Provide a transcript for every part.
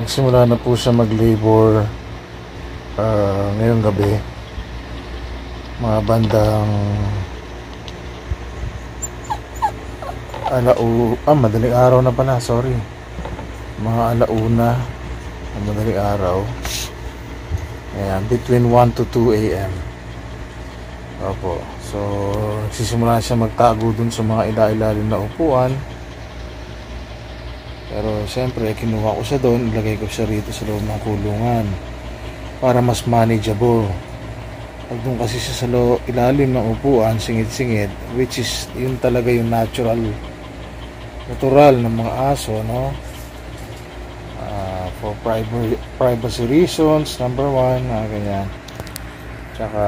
Nagsimula na po siya mag-labor ngayong gabi, mga bandang madaling araw na pala, sorry, mga alauna madaling araw. Ayan, between 1 to 2 a.m. Opo. So nagsisimula siya magtago dun sa mga ila-ilalim na upuan. Pero siyempre kinuha ko siya doon, ilagay ko siya rito sa loob ng kulungan para mas manageable. Pag doon kasi siya sa ilalim ng upuan, singit-singit, which is yun talaga yung natural ng mga aso, no? For privacy reasons, number one, ganyan. Tsaka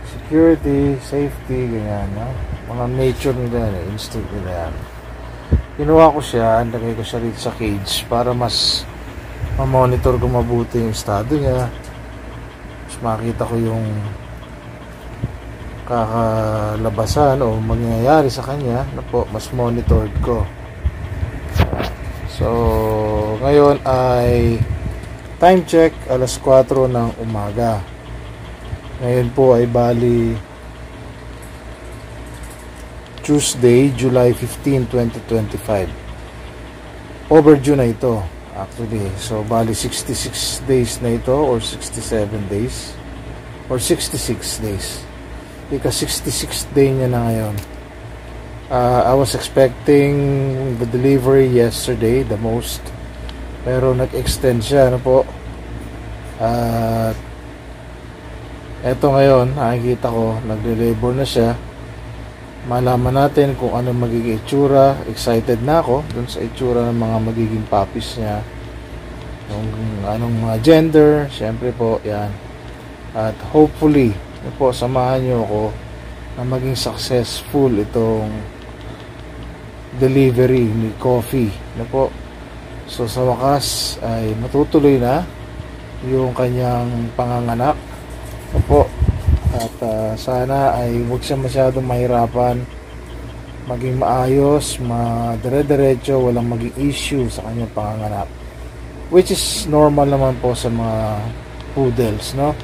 security, safety, ganyan, no? Mga nature nila, instinct nila yan. Kinuha ko siya, nilagay ko siya rito sa cage para mas ma-monitor ko mabuti yung estado niya, mas makita ko yung kakalabasan o mangyayari sa kanya na po, mas monitored ko. So ngayon ay time check, alas 4 ng umaga. Ngayon po ay bali Tuesday, July 15, 2025. Overdue na ito actually. So bali 66 days na ito, or 67 days, or 66 days. Because 66th day niya na ngayon. I was expecting the delivery yesterday, the most, pero nag-extend siya, ano po. Eto ngayon, nakikita ko, nagle-labor na siya. Malaman natin kung ano magiging itsura. Excited na ako dun sa itsura ng mga magiging puppies niya, kung anong mga gender, syempre po yan. At hopefully po, samahan nyo ako na maging successful itong delivery ni Coffee, na po. So sa wakas ay matutuloy na yung kanyang panganganak, na po. At sana ay huwag siya masyadong mahirapan, maging maayos, madire-diretso, walang maging issue sa kanyang panganganak, which is normal naman po sa mga poodles, no?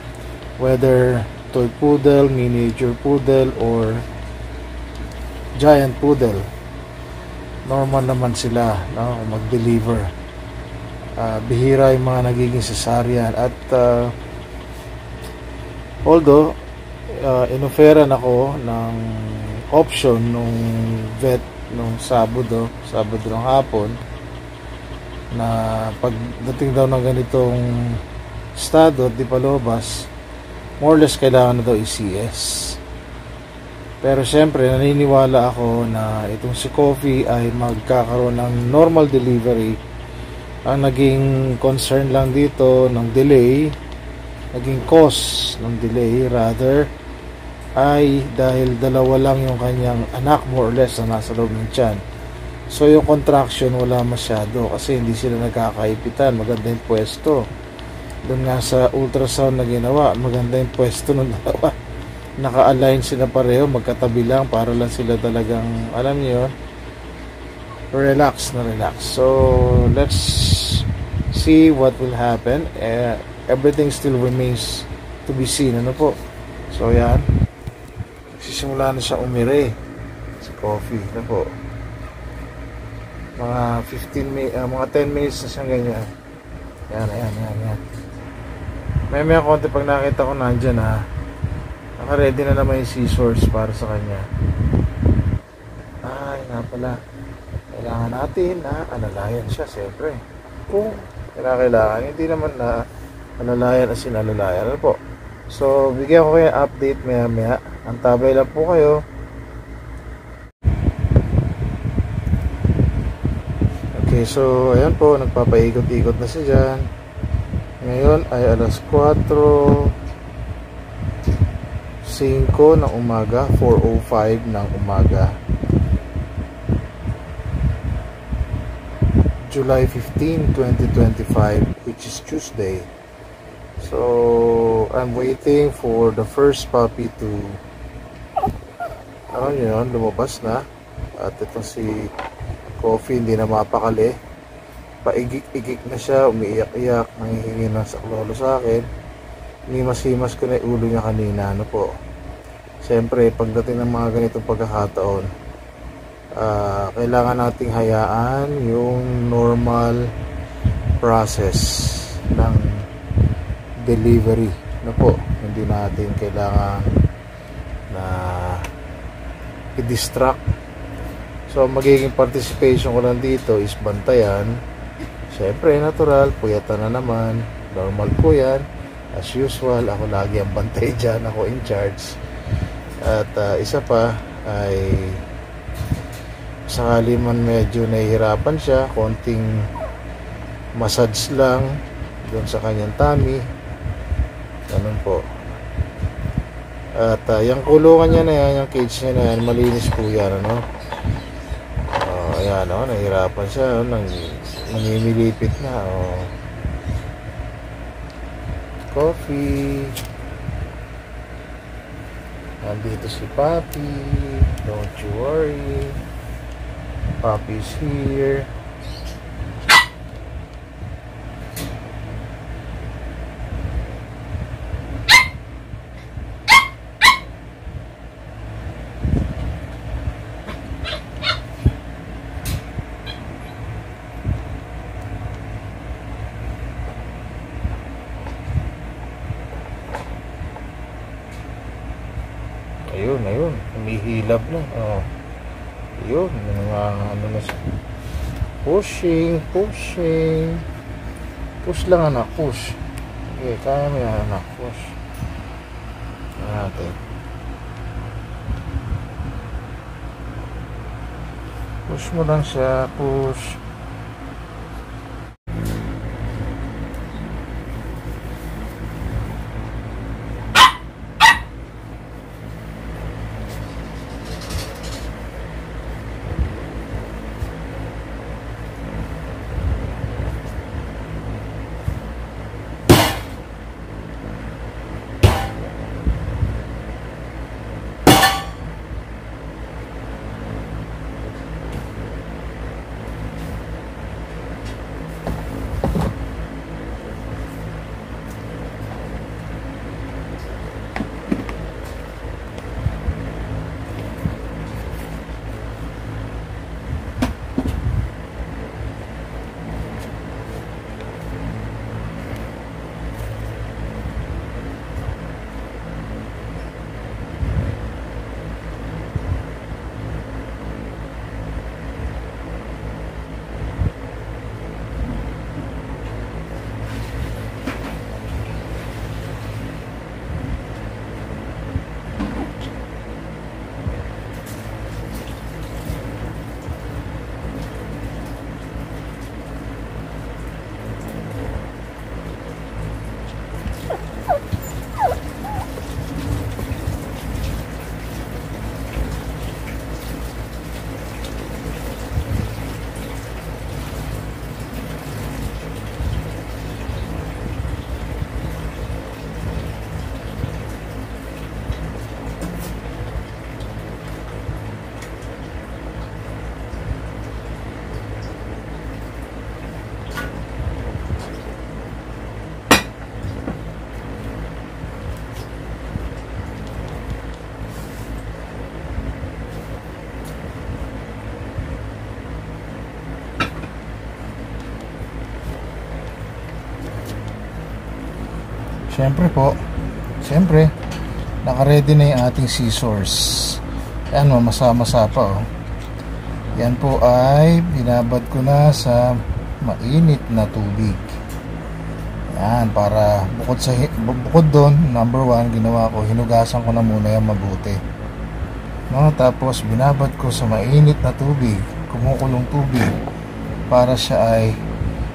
Whether toy poodle, miniature poodle, or giant poodle, normal naman sila, no, mag-deliver. Bihira yung mga nagiging cesarean. At although inoferan ako ng option nung vet nung Sabado ng hapon, na pagdating daw ng ganitong estado at di palobas, more or less kailangan na daw i-CS. Pero syempre naniniwala ako na itong si Coffee ay magkakaroon ng normal delivery. Ang naging concern lang dito ng delay, naging cause ng delay rather, ay dahil dalawa lang yung kanyang anak, more or less, na nasa loob ng tiyan. So yung contraction wala masyado kasi hindi sila nagkakaipitan, maganda yung pwesto. Doon nga sa ultrasound na ginawa, maganda yung pwesto ng dalawa, naka-align sila pareho, magkatabi lang, para lang sila talagang, alam niyo yun, relax. So let's see what will happen. Everything still remains to be seen, ano po. So yan, nagsisimula na siya umire si Coffee, ano po. Mga 10 minutes na siyang ganyan. Yan. May konti pag nakita ko nandyan, naka-ready na naman yung scissors para sa kanya. Ay nga pala, kailangan natin na alalayan siya, siyempre. Kung kailangan, hindi naman na alalayan as in alalayan, ano po. So bigyan ko kayo update maya. Antabay lang po kayo. Okay, so ayan po, nagpapaikot-ikot na siya dyan. Ngayon ay alas 4:05 ng umaga, 4:05 ng umaga, July 15, 2025, which is Tuesday. So I'm waiting for the first puppy to lumabas na. At ito si coffee, hindi na mapakali. Paigik-igik na siya, umiiyak-iyak, nangihingi ng saklolo sa akin. Himas-himas ko na yung ulo niya kanina, ano po. Siyempre, pagdating ng mga ganitong pagkakataon, kailangan nating hayaan yung normal process ng delivery, ano po. Hindi natin kailangan na i-distract. So, magiging participation ko lang dito is bantayan. Siyempre, natural, puyatan na naman. Normal po yan. As usual, ako lagi ang bantay dyan. Ako in charge. At isa pa ay sakali man medyo nahihirapan siya, konting massage lang doon sa kanyang tummy. Ganun po. At yung kulungan niya na yan, yung cage niya na yan, malinis po yan, ano? Ayan, nahihirapan siya, namimilipit na, Coffee. Nandito si Papi. Don't you worry. Papi's here. Ayun, humihilab na. Ayun, mga ano na siya. Pushing. Push lang, anak, push. Okay, kaya mo yan, anak, push. Natin. Push mo lang siya, push. Siyempre, naka-ready na yung ating scissors. Ayan, mamasa-masa pa, Yan po ay binabad ko na sa mainit na tubig. Yan, para bukod doon, number 1, ginawa ko, hinugasan ko na muna yung mabuti. Tapos binabad ko sa mainit na tubig, kumukulong tubig, para siya ay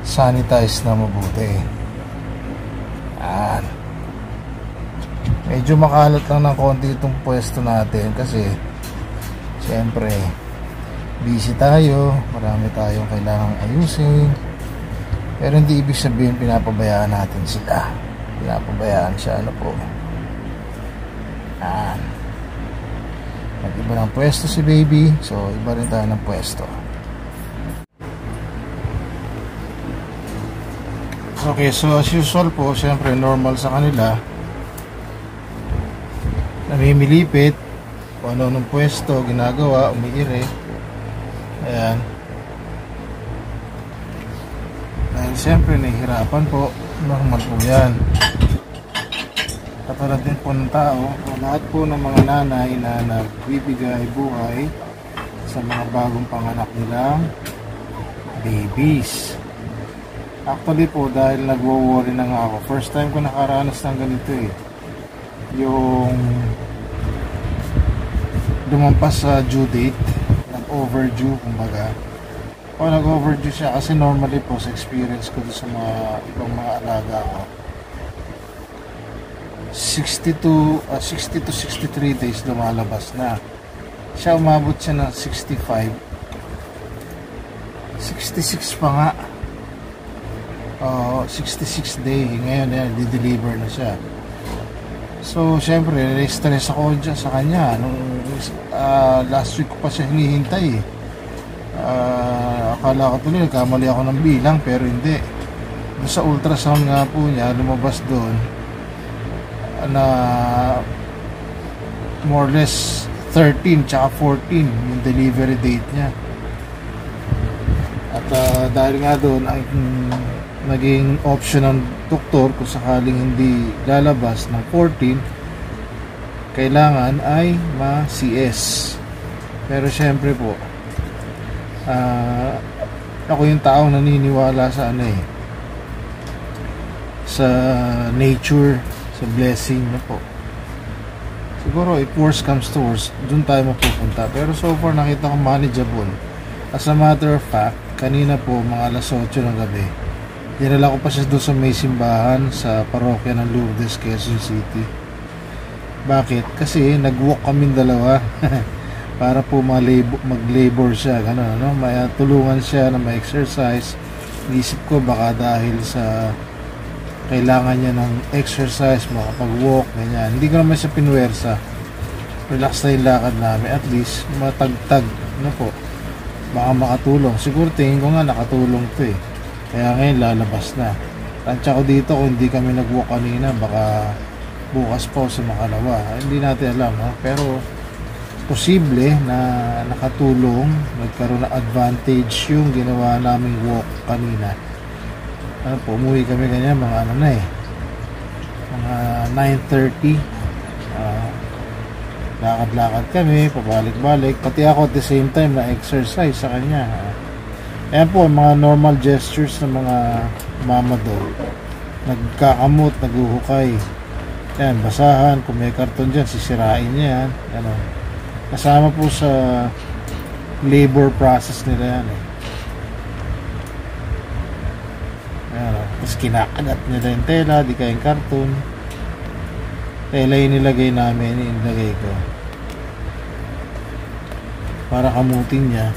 sanitize na mabuti. Yan. Medyo makalat lang ng konti itong pwesto natin kasi siyempre busy tayo, marami tayong kailangang ayusin, pero hindi ibig sabihin pinapabayaan natin sila. Pinapabayaan siya, po. Yan. Nag-iba ng pwesto si baby, so iba rin tayo ng pwesto. Okay, so as usual po, syempre normal sa kanila, namimilipit kung ano nung pwesto, ginagawa, umiire. Ayan. Dahil syempre nahihirapan po, normal po yan. Katulad din po ng tao, lahat po ng mga nanay na nagbibigay buhay sa mga bagong panganak nilang babies. Actually po, dahil nagwo-worry na nga ako, first time ko nakaranas ng ganito eh. Yung lumampas sa due date, nag-overdue kumbaga. O nag-overdue siya kasi normally po sa experience ko sa mga ibang mga alaga ko, 60 to 63 days lumalabas na. Siya umabot siya ng 65, 66 pa nga. 66 day ngayon, di-deliver na siya. So syempre stress ako dyan sa kanya nung last week ko pa siya hinihintay. Akala ko tuloy nagkamali ako ng bilang, pero hindi. Doon sa ultrasound nga po niya, lumabas doon na more or less 13 tsaka 14 yung delivery date niya. At dahil nga doon ay naging option ng doktor, kung sakaling hindi lalabas ng 14, kailangan ay ma-CS. Pero syempre po, ako yung taong naniniwala sa sa nature, sa blessing na po. Siguro if worst comes to worst, dun tayo mapupunta. Pero so far nakita ko manageable. As a matter of fact, kanina po mga alas 8 ng gabi, dinala ko pa siya doon sa may simbahan sa parokya ng Lourdes, Quezon City. Bakit? Kasi nag-walk kami dalawa para po mag-labor siya, gano'n, no? May tulungan siya na ma-exercise. Isip ko baka dahil sa kailangan niya ng exercise, makapag-walk, ganyan. Hindi ko naman siya pinwersa. Relax na yung lakad namin. At least matagtag, no po. Baka makatulong. Siguro tingin ko nga nakatulong to eh. Kaya ngayon lalabas na. Tansya ko dito kung hindi kami nag-walk kanina, baka bukas pa sa makalawa. Hindi natin alam, ha? Pero posible na nakatulong, nagkaroon ng advantage yung ginawa naming walk kanina. Umuwi kami ganyan mga mga 9:30. Lakad-lakad kami, pabalik-balik. Pati ako at the same time na exercise sa kanya. Ayan po, mga normal gestures ng mga mama dog. Nagkakamot, naguhukay. Ayan, basahan. Kung may karton dyan, sisirain niya yan. Ano. Kasama po sa labor process nila yan. Ayan, tapos kinakagat nila yung tela, di kayong karton. Tela yung nilagay namin, inilagay ko. Para kamutin niya.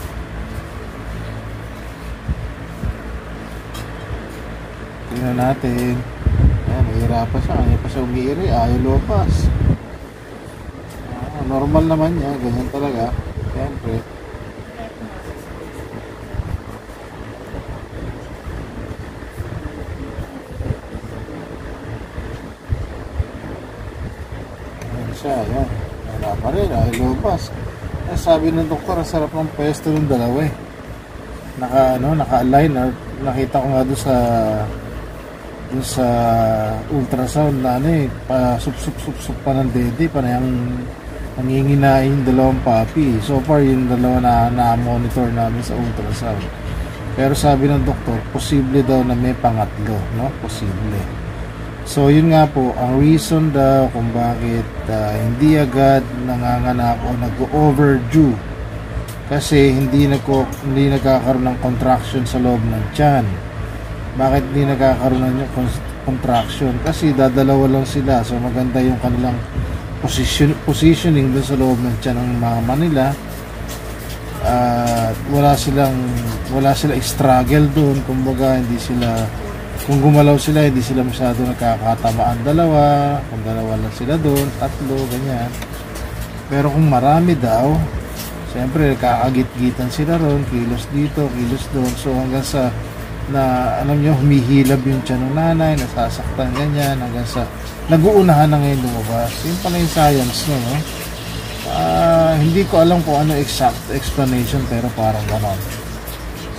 Tingnan natin. Ayan, mahirapan siya. Ayaw pa siya umiiri. Ayaw lupas. Normal naman niya. Ganyan talaga. Siyempre. Ayan siya. Ayan. Wala pa rin. Ayaw lupas. Sabi ng doktor, ang sarap ng pwesto ng dalawa eh. Naka-align. Nakita ko nga doon sa ultrasound na sup pa ng dede, panayang nanginginain yung dalawang papi. So far yung dalawa na monitor namin sa ultrasound. Pero sabi ng doktor, posible daw na may pangatlo, no? Posible. So yun nga po ang reason daw kung bakit hindi agad nanganganak o nag-overdue, kasi hindi nagkakaroon ng contraction sa loob ng tiyan. Bakit hindi nagkakaroon ng contraction? Kasi dadalawa lang sila, so maganda yung kanilang positioning dun sa loob ng tiyan ng mama nila. Wala silang struggle dun, kumbaga hindi sila, kung gumalaw sila hindi sila masyado nagkakatamaan dalawa, kung dalawa lang sila dun, tatlo, ganyan. Pero kung marami daw, siyempre kakagit-gitan sila ron, kilos dito, kilos doon. So hanggang sa na alam nyo, humihilab yung tiyan ng nanay, nasasaktan ganyan, hanggang sa nag-uunahan na ngayon lumabas. Yun pala yung science, no? Hindi ko alam kung ano exact explanation, pero parang ganon.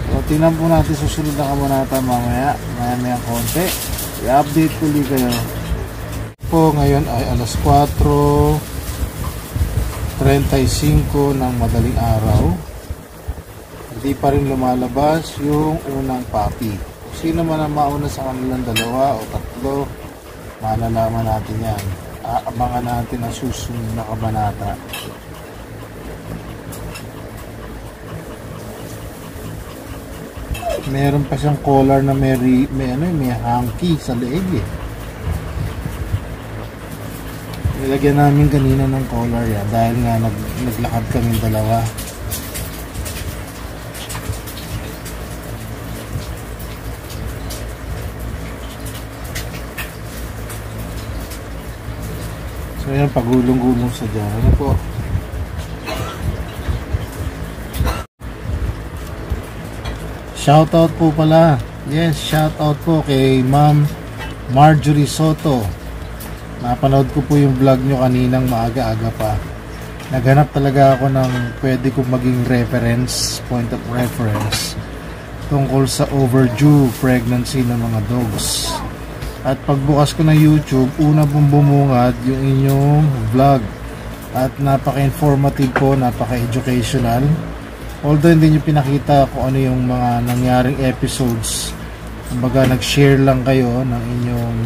So, tingnan po natin susunod na kabanata mamaya konti. I-update ko ulit kayo. Po, ngayon ay alas 4:35 ng madaling araw. Hindi pa rin lumalabas yung unang puppy. Kung sino man ang mauna sa kanilang dalawa o tatlo, malalaman natin yan. Aabangan natin ang susunod na kabanata. Meron pa siyang collar na may hanky sa leeg eh. Nilagyan namin kanina ng collar yan dahil nga naglakad kami dalawa. So yan, pagulong-gulong sa dyan. Ano po? Shoutout po pala. Yes, shoutout po kay Ma'am Marjorie Soto. Napanood ko po yung vlog nyo kaninang maaga-aga pa. Naghanap talaga ako ng pwede kong maging reference, point of reference tungkol sa overdue pregnancy ng mga dogs. At pagbukas ko ng YouTube, una pong bumungad yung inyong vlog. At napaka-informative po, napaka-educational. Although hindi nyo pinakita kung ano yung mga nangyaring episodes, kumbaga nag-share lang kayo ng inyong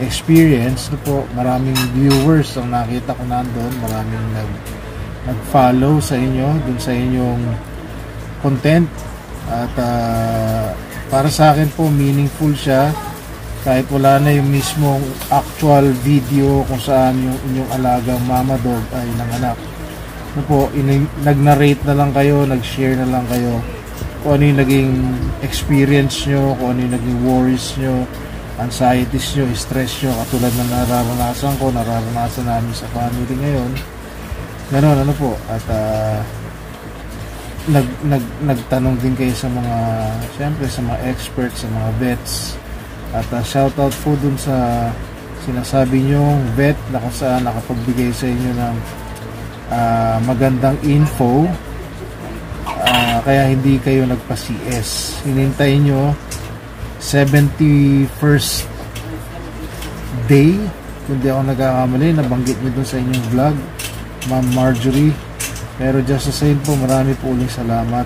experience. Po, maraming viewers ang nakita ko nandun, maraming nag-follow sa inyo, dun sa inyong content. At para sa akin po, meaningful siya. Kahit wala na yung mismong actual video kung saan yung inyong alagang mama dog ay nanganak. Ano po, nag-narrate na lang kayo, nag-share na lang kayo kung ano yung naging experience nyo, kung ano yung naging worries nyo, anxieties nyo, stress nyo, katulad na nararanasan ko, nararanasan namin sa family ngayon. Ganon, ano po. At nagtanong din kayo sa mga, syempre sa mga experts, sa mga vets. At shoutout po dun sa sinasabi nyong vet na kung saan nakapagbigay sa inyo ng magandang info, kaya hindi kayo nagpa-CS. Hinintay nyo 71st day, kung di ako nagkakamali, nabanggit nyo dun sa inyong vlog, Ma'am Marjorie. Pero just the same po, marami po uling salamat.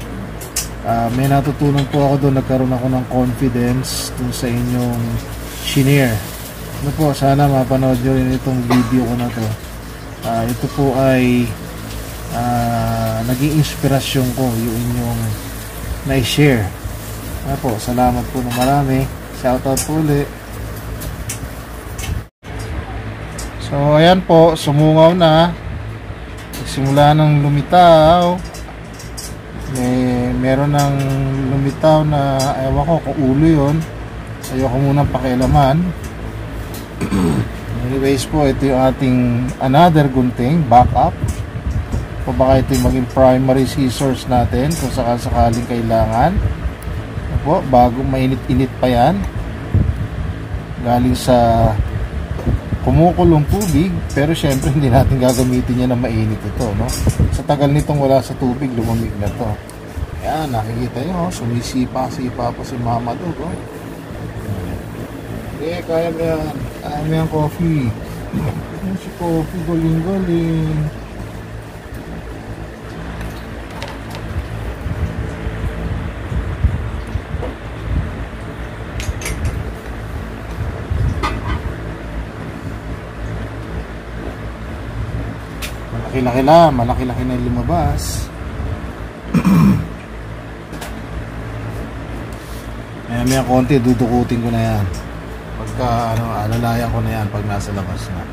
May natutunan po ako doon, nagkaroon ako ng confidence dun sa inyong shinare. Ano po, sana mapanood nyo rin itong video ko na to. Ito po ay naging inspirasyon ko yung inyong na-share. Ano po, salamat po na marami. Shoutout po ulit. So ayan po, sumungaw na. Simula ng lumitaw. Meron ng lumitaw na ewan ko kung ulo yun, ayoko munang pakialaman. Anyways po, ito yung ating another gunting backup, o baka ito yung maging primary scissors natin kung sakaling kailangan. Po, bago mainit-init pa yan, galing sa kumukulong tubig, pero syempre hindi natin gagamitin yan na mainit ito, no? Sa tagal nitong wala sa tubig, lumamig na to. Ayan, nakikita nyo, sumisipa-sipa po si mama dog, oh. Kaya mo yan. Kaya mo yan, coffee. Ayan si coffee, galing-galing. Malaki-laki na lumabas. Ayan, may konti, dudukutin ko na yan. Pagka, alalayan ko na yan pag nasa labas na.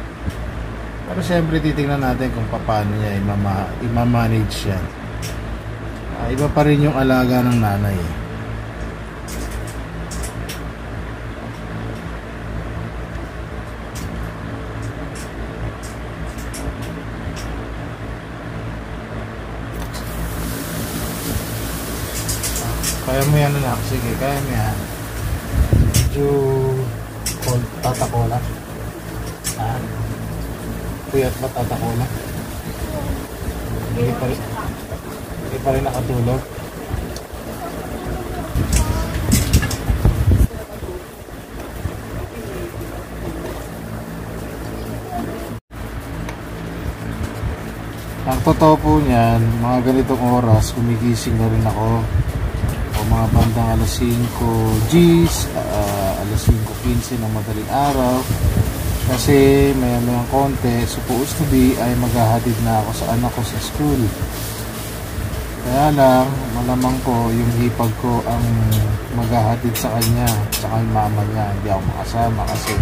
Pero syempre, titingnan natin kung paano niya i-manage yan. Iba pa rin yung alaga ng nanay, eh. Kaya mo yan anak, sige, kaya mo yan. Medyo cold, tatako lang. Puyat ba tatako lang? Hindi pa rin nakatulog. Ang totoo po niyan, mga ganitong oras, kumigising na rin ako. O mga bandang alas 5 Gs, alas 5:15 ng madaling araw. Kasi maya-mayang konti, supposed to be, ay maghahatid na ako sa anak ko sa school. Kaya lang, malamang ko yung hipag ko ang maghahatid sa kanya, sa kay mama niya. Hindi ako makasama kasi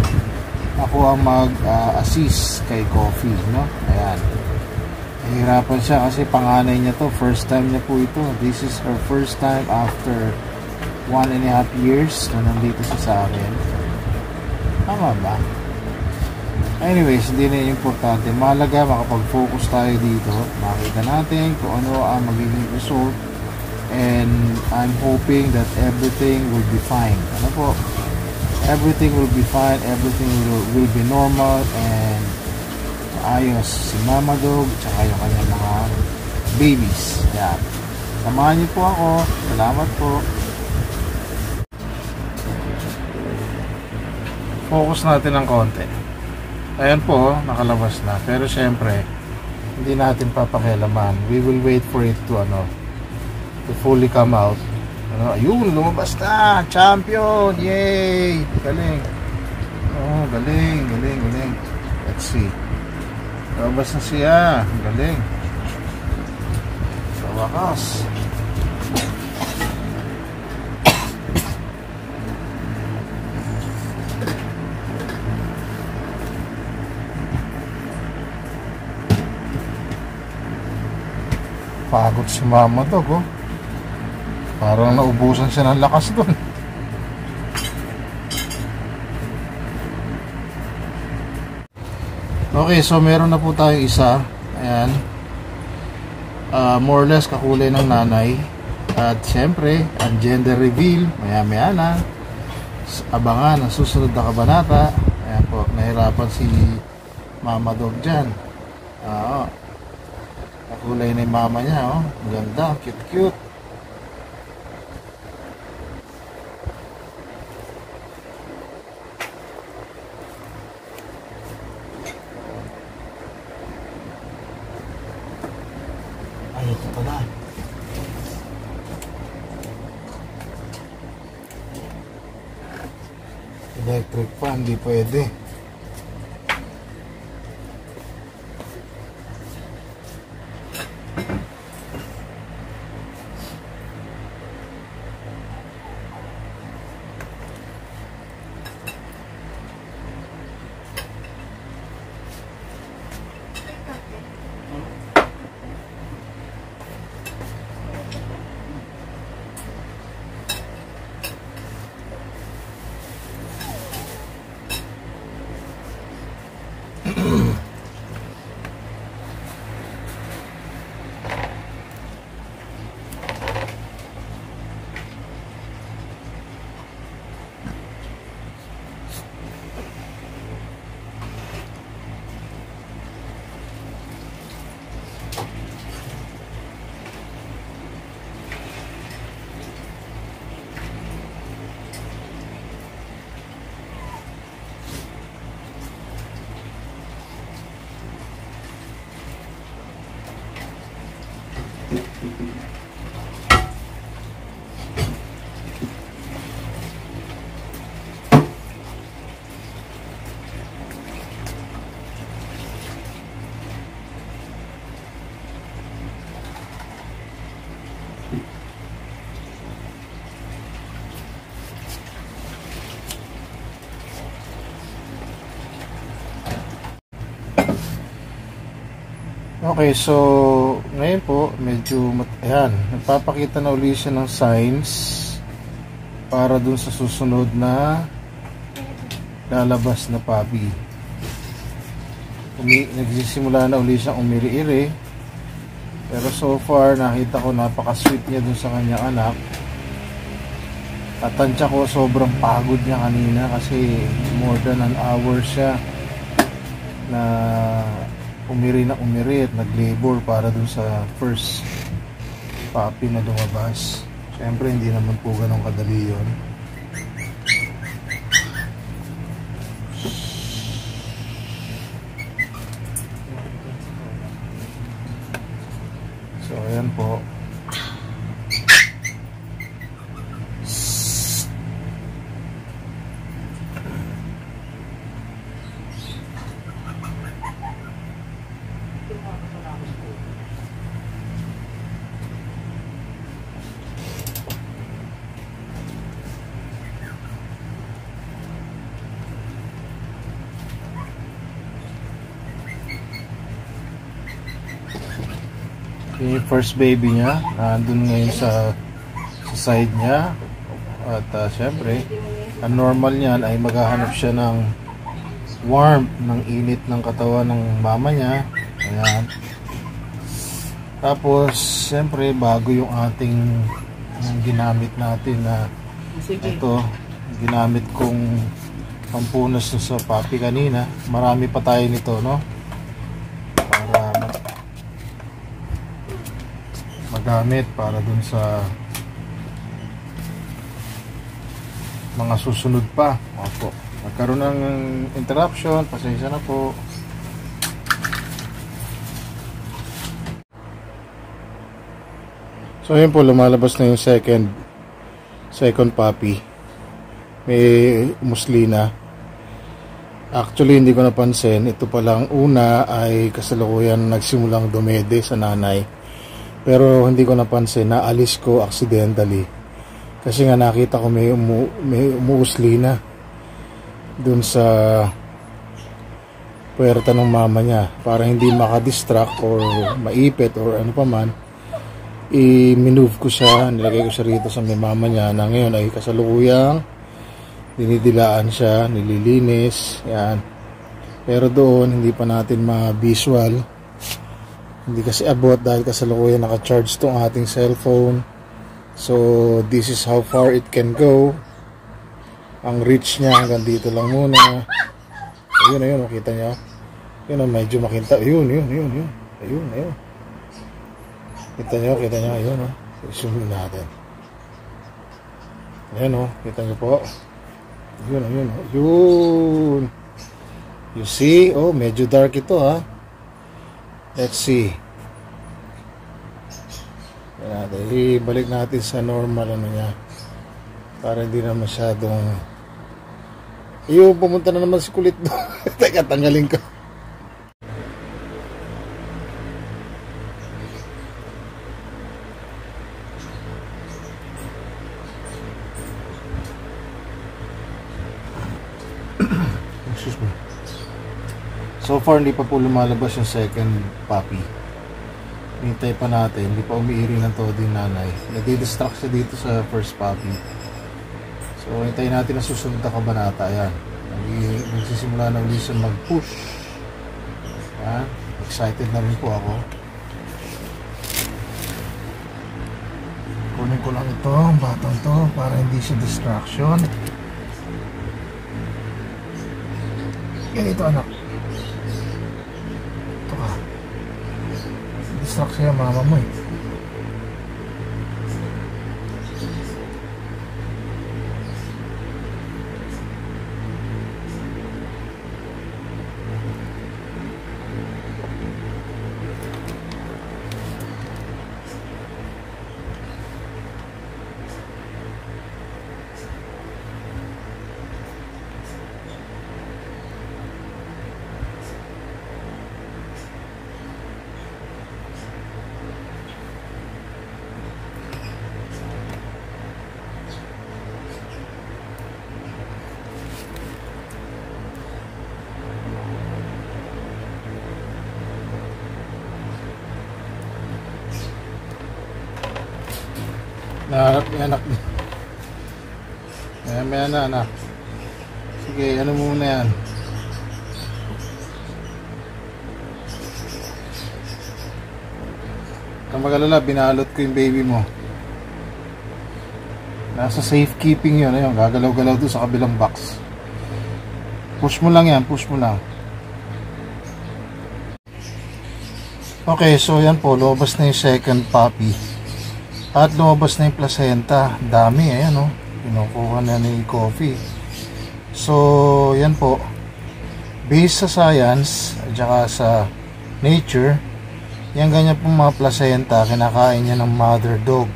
ako ang mag-assist kay Coffee, no? Ayan. Nahihirapan siya kasi panganay niya to, first time niya po ito. This is her first time after 1.5 years na nandito siya sa akin. Tama ba? Anyways, hindi na importante. Mahalaga makapag-focus tayo dito. Makita natin kung ano ang magiging result. And I'm hoping that everything will be fine. Ano po? Everything will be fine. Everything will be normal. And ayos si Mama Dog tsaka yung kanyang mga babies. Yan. Samahan niyo po ako. Salamat po. Focus natin ng konti. Ayan po, nakalabas na. Pero syempre, hindi natin papakialaman. We will wait for it to fully come out. Ayun, lumabas na. Champion! Yay! Galing. Oh, galing. Let's see. Lumabas na siya. Galing. Sa wakas. Pagod si Mama Dog, oh. Parang naubusan siya ng lakas doon. Okay, so meron na po tayong isa. Ayan. More or less kakulay ng nanay. At syempre, ang gender reveal, maya-maya na. Abangan ang susunod na kabanata. Ayan po, nahirapan si Mama Dog dyan. Kakulay na yung mama niya, oh. Maganda, cute. Ay, ito pala. Electric fan, hindi pwede. Okay, so ngayon po medyo ayan, nagpapakita na uli siya ng signs para dun sa susunod na lalabas na puppy. Nagsisimula na uli siyang umiri-iri, pero so far nakita ko napaka-sweet niya dun sa kanyang anak. Tatansya ko sobrang pagod niya kanina kasi more than an hour siya na umiri at nag-labor para dun sa first puppy na lumabas. Siyempre hindi naman po ganun kadali yun. So ayan po. Yung first baby niya nandun ngayon sa side niya at syempre ang normal niyan ay maghahanap siya ng warmth, ng init ng katawan ng mama niya. Ayan. Tapos syempre bago yung ating yung ginamit natin na ito ginamit kong pampunas sa puppy kanina, marami pa tayo nito, no, para magamit para dun sa mga susunod pa. Opo, nagkaroon ng interruption, pasensya na po. So ayun po, lumalabas na yung second puppy. May muslina. Actually hindi ko napansin, ito palang una ay kasalukuyan nagsimulang dumede sa nanay. Pero hindi ko napansin, naalis ko accidentally. Kasi nga nakita ko may umuuslina dun sa puwerta ng mama niya. Para hindi makadistract or maipit or ano pa man, i-move ko siya, nilagay ko siya rito sa may mama niya na ngayon ay kasalukuyang dinidilaan siya, nililinis. Yan. Pero doon, hindi pa natin ma-visual. Hindi kasi abot dahil kasalukuyan naka-charge tong ating cellphone. So this is how far it can go. Ang reach niya hanggang dito lang muna. Ayun, makita niyo. Yun, medyo makita. Ayun. Ayun. Kita niyo, ayun, oh. I-zoom natin. Ayun, oh, kita niyo po. Ayun. You see? Oh, medyo dark ito, ha. Let's see. Ibalik natin sa normal ano niya. Para hindi na masyadong... Iyo, pumunta na naman si kulit doon. Teka, tanggalin ko. Excuse me. So far, hindi pa po lumalabas yung second puppy. Hintay pa natin, hindi pa umiiri ng todo yung nanay. Nadi-distract siya dito sa first puppy. So, hintayin natin ang susunod na kabanata. Ayan. Nagsisimula na ulit siya mag-push. Ayan. Excited na rin po ako. Kunin ko lang ito, ang batang to, para hindi siya distraction. Ganito, anak. Distract siya mama mo eh. Anak. May anak. Sige, ano muna yan. Kung mag-alala, binalot ko yung baby mo. Nasa safekeeping yun. Ayun, gagalaw-galaw doon sa kabilang box. Push mo lang yan, push mo lang. Okay, so yan po, lumabas na yung second puppy. At lumabas na yung placenta. Dami, ayan o. Pinukuha na ni Coffee. So, yan po. Based sa science, at saka sa nature, yan ganyan po mga placenta, kinakain niya ng mother dog.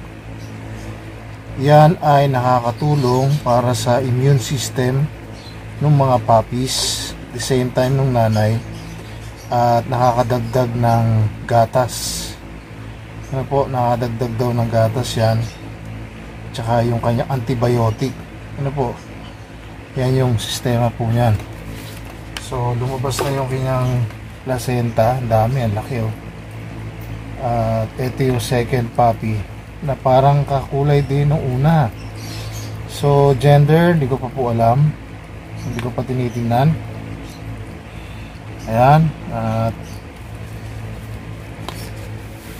Yan ay nakakatulong para sa immune system ng mga puppies, at the same time ng nanay, at nakakadagdag ng gatas. Ano po, nakakadagdag daw ng gatas yan, tsaka yung kanyang antibiotic. Ano po, yan yung sistema po niyan. So lumabas na yung kanyang placenta, dami, ang laki oh. At ito yung second puppy na parang kakulay din ng una. So gender, hindi ko pa po alam, hindi ko pa tinitingnan. Ayan, at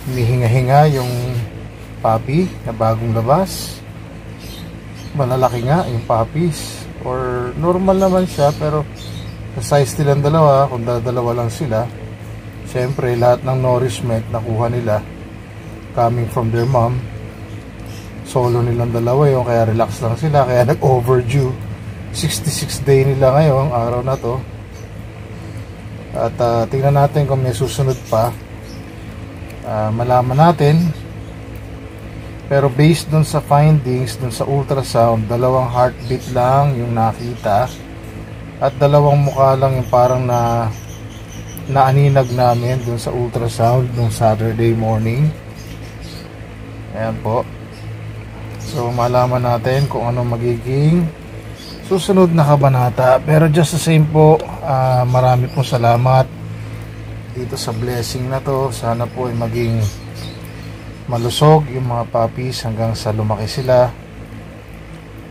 humihinga-hinga yung puppy na bagong labas. Malalaki nga yung puppies, or normal naman siya, pero sa size nilang dalawa, kung dalawa lang sila, syempre lahat ng nourishment nakuha nila coming from their mom. Solo nilang dalawa yun, kaya relax lang sila, kaya nag-overdue. 66 day nila ngayon, araw na to. At tingnan natin kung may susunod pa, malaman natin. Pero based dun sa findings, dun sa ultrasound, 2 heartbeat lang yung nakita, at 2 mukha lang yung parang naaninag namin dun sa ultrasound nung Saturday morning. Ayan po. So malaman natin kung ano magiging susunod na kabanata. Pero just the same po, marami pong salamat dito sa blessing na to. Sana po ay maging malusog yung mga puppies hanggang sa lumaki sila.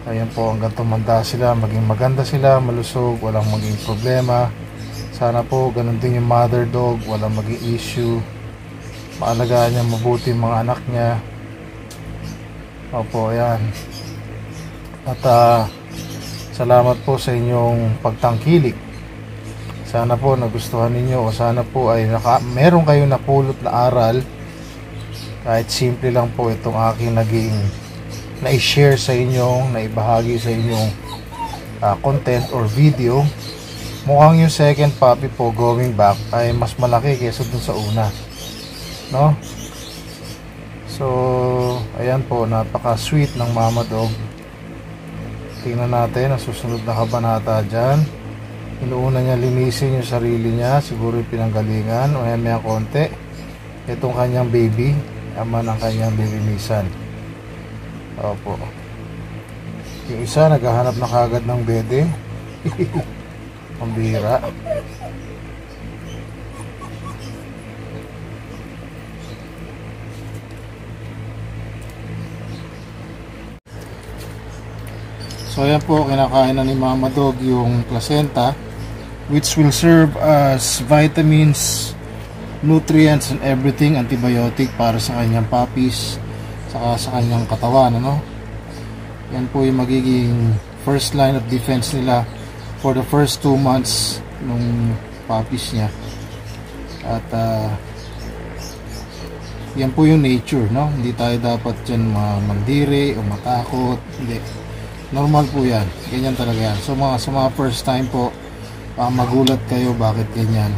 Ayan po, hanggang tumanda sila, maging maganda sila, malusog, walang maging problema. Sana po ganun din yung mother dog, walang maging issue, maalagaan niya mabuti yung mga anak niya. Opo, ayan. At salamat po sa inyong pagtangkilik. Sana po nagustuhan ninyo, o sana po ay meron kayong napulot na aral, kahit simple lang po itong aking naging na-share sa inyong, naibahagi sa inyong content or video. Mukhang yung second puppy po going back ay mas malaki kaysa dun sa una, no? So ayan po, napaka sweet ng mama dog. Tingnan natin ang susunod na kabanata dyan. Inuuna niya linisin yung sarili niya, siguro yung pinanggalingan o may konti. Itong kanyang baby, ama ng kanyang lilinisan. Opo. Yung isa naghahanap na kagad ng bede. Ang bihira. So ayan po, kinakain na ni Mama Dog yung placenta, which will serve as vitamins, nutrients and everything, antibiotic para sa kanyang puppies, saka sa kanyang katawan, ano? Yan po yung magiging first line of defense nila for the first 2 months nung puppies niya. At yan po yung nature, no? Hindi tayo dapat dyan mandiri o matakot, hindi. Normal po yan, ganyan talaga yan. So sa mga first time po, magulat kayo bakit ganyan.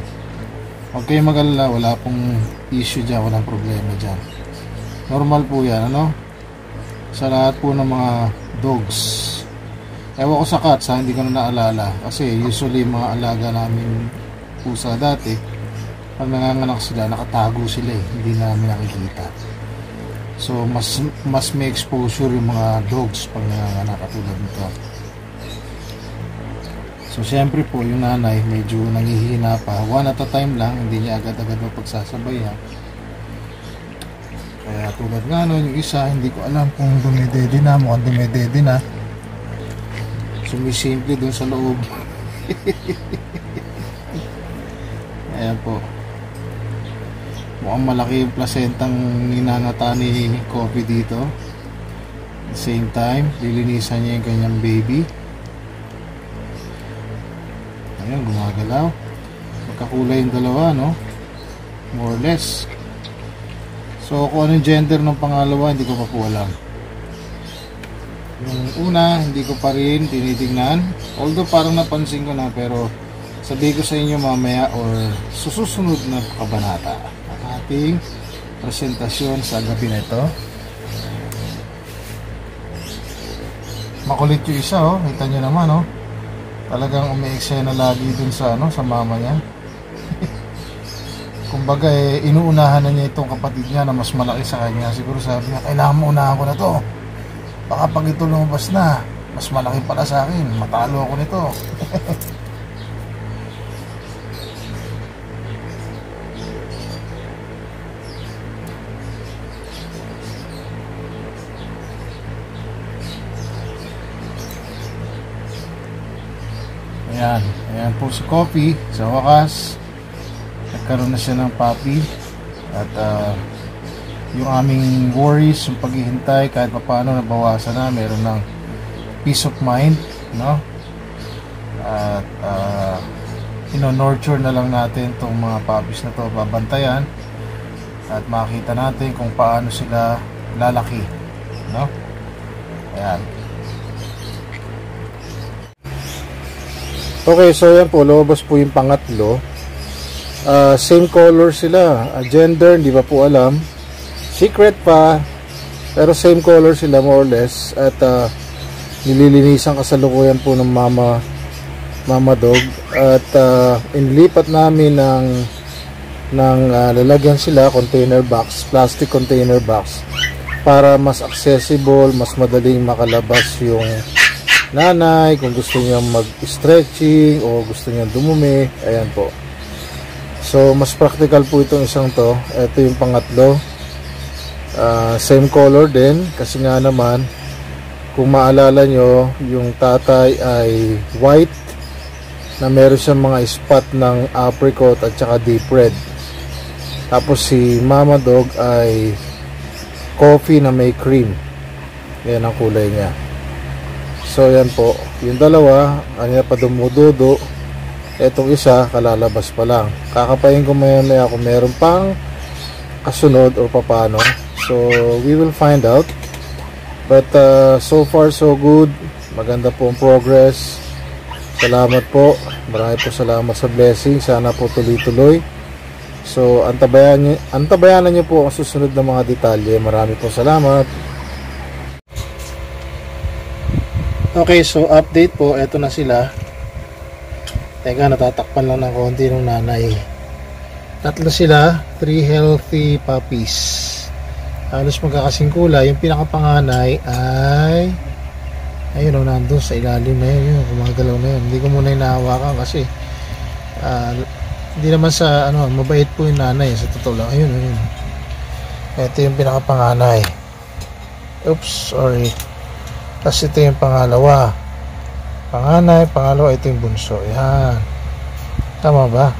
Huwag kayong mag-alala, wala pong issue dyan, walang problema dyan. Normal po yan, ano? Sa lahat po ng mga dogs. Ewan ko sa cats, hindi ko na naalala. Kasi usually mga alaga namin pusa dati, pag nanganganak sila, nakatago sila eh. Hindi namin nakikita. So mas may exposure yung mga dogs pag nanganganak katulad nito. So syempre po yung nanay medyo nangihina pa, one at a time lang, hindi niya agad-agad mapagsasabayan. Kaya tulad nga nun, yung isa hindi ko alam kung dumidede na, mukhang dumidede na, sumisimple dun sa loob. Ayan po, mukhang malaki yung placentang ninangata ni Coffee dito. the same time, lilinisan niya yung kanyang baby. Ayun, gumagalaw. Magkakulay yung dalawa, no? More or less. So, kung anong gender ng pangalawa, hindi ko pa po alam. Yung una, hindi ko pa rin tinitingnan. Although parang napansin ko na, pero sabihin ko sa inyo mamaya or susunod na kabanata ang ating presentasyon sa gabi na ito. Makulit yung isa, oh. Kita nyo naman, oh. Talagang umi-eksena lagi dun sa, sa mama niya. Kumbaga, inuunahan na niya itong kapatid niya na mas malaki sa kanya. Siguro sabi niya, kailangan mo unahan ko na to. Baka pag ito lumabas na, mas malaki pala sa akin. Matalo ako nito. Ayan po si Coffee. Sa wakas, nagkaroon na siya ng puppy. At yung aming worries, yung paghihintay, kahit paano nabawasan na, meron ng peace of mind, no? At nurture na lang natin itong mga puppies na to, babantayan at makita natin kung paano sila lalaki, no? Ayan. Okay, so yan po, lumabas po yung pangatlo. Same color sila. Gender, hindi pa po alam. Secret pa, pero same color sila more or less. At nililinisan kasalukuyan po ng mama dog. At inilipat namin ng lalagyan sila, container box, plastic container box, para mas accessible, mas madaling makalabas yung nanay kung gusto niya mag-stretching o gusto niya dumumi. Ayan po. So mas practical po itong isang to. Ito yung pangatlo. Same color din, kasi nga naman kung maalala nyo, yung tatay ay white na meron siyang mga spot ng apricot at saka deep red. Tapos si mama dog ay coffee na may cream. Yan ang kulay niya. So yan po, yung dalawa kanina pa dumududo. Etong isa kalalabas pa lang. Kakapayin ko maya kung meron pang kasunod o papano. So we will find out. But so far so good. Maganda po ang progress. Salamat po. Marami po salamat sa blessing. Sana po tuloy-tuloy. So antabayanan niyo po ang susunod na mga detalye. Marami po salamat. Okay, so update po, eto na sila. Teka, natatakpan lang ng konti ng nanay. Tatlo sila, 3 healthy puppies. Halos magkakasing kulay. Yung pinakapanganay ay ayun o, nandun sa ilalim na yun, yung kumagalaw na yun. Hindi ko muna hinahawakan kasi hindi naman sa mabait po yung nanay, sa totoo lang. Ayun. Ito yung pinakapanganay. Oops, sorry. Tapos ito yung pangalawa. Panganay, pangalawa, ito yung bunso. Yan. Tama ba?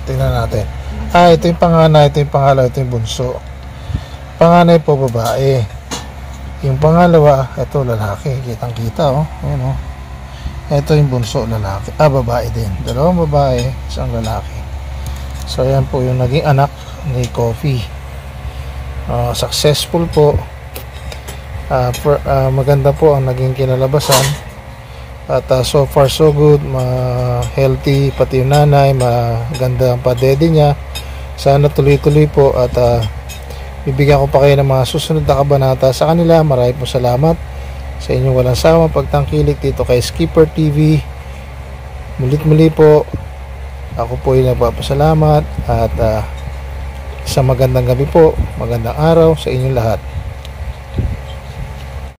Tingnan natin. Ito yung panganay, ito yung pangalawa, ito yung bunso. Panganay po babae. Yung pangalawa, ito lalaki. Kitang kita, oh. Ayan, oh. Ito yung bunso, lalaki. Babae din. Dalawang babae, isang lalaki. So yan po yung naging anak ni Coffee. Successful po. Maganda po ang naging kinalabasan. At so far so good. Healthy pati yung nanay. Maganda ang padede niya. Sana tuloy-tuloy po. At bibigyan ko pa kayo ng mga susunod na kabanata sa kanila. Maraming po salamat sa inyong walang sama pagtangkilik dito kay Skipper TV. Mulit-muli po, ako po ay nagpapasalamat. At sa magandang gabi po, magandang araw sa inyong lahat.